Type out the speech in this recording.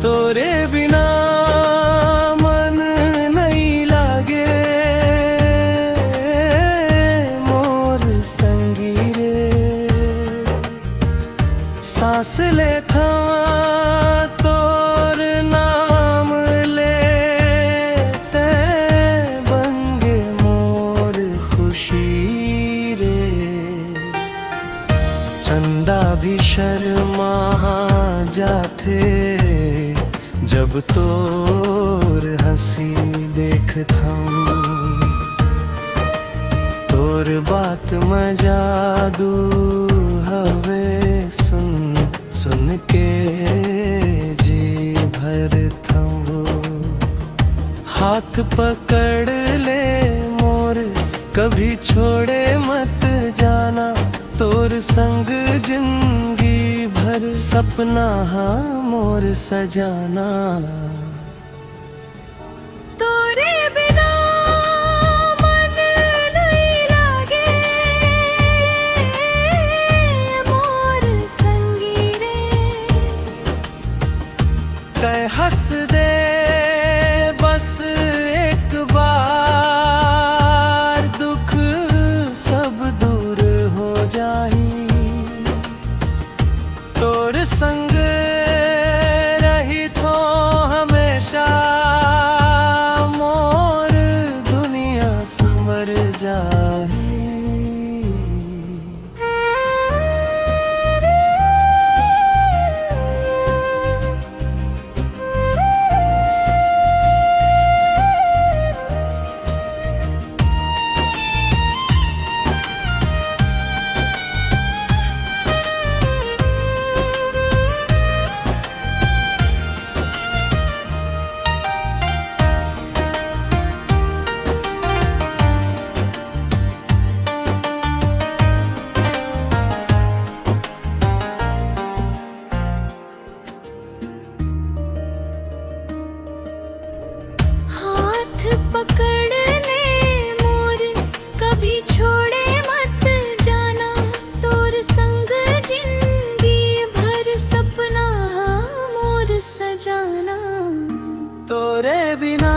तोरे बिना मन नहीं लागे मोर संगी रे। सांस ले थवा तोर नाम ले ते बंगे मोर खुशी रे। चंदा भी शर्मा जाते जब तोर हंसी देखथम। तोर बात में जादू हवे सुन सुन के जी भरथम। हाथ पकड़ ले मोर कभी छोड़े मत जाना। तोर संग जिंदगी भर सपना हाँ मोर सजाना। तोरे बिना मन नहीं लागे मोर संगी रे। कै हंस दे बस एक बार दुख सब दूर हो जाही। तोर संग रही तो हमेशा मोर दुनिया संवर जाही। पकड़ ले मोर कभी छोड़े मत जाना। तोर संग जिंदगी भर सपना मोर सजाना। तोरे बिना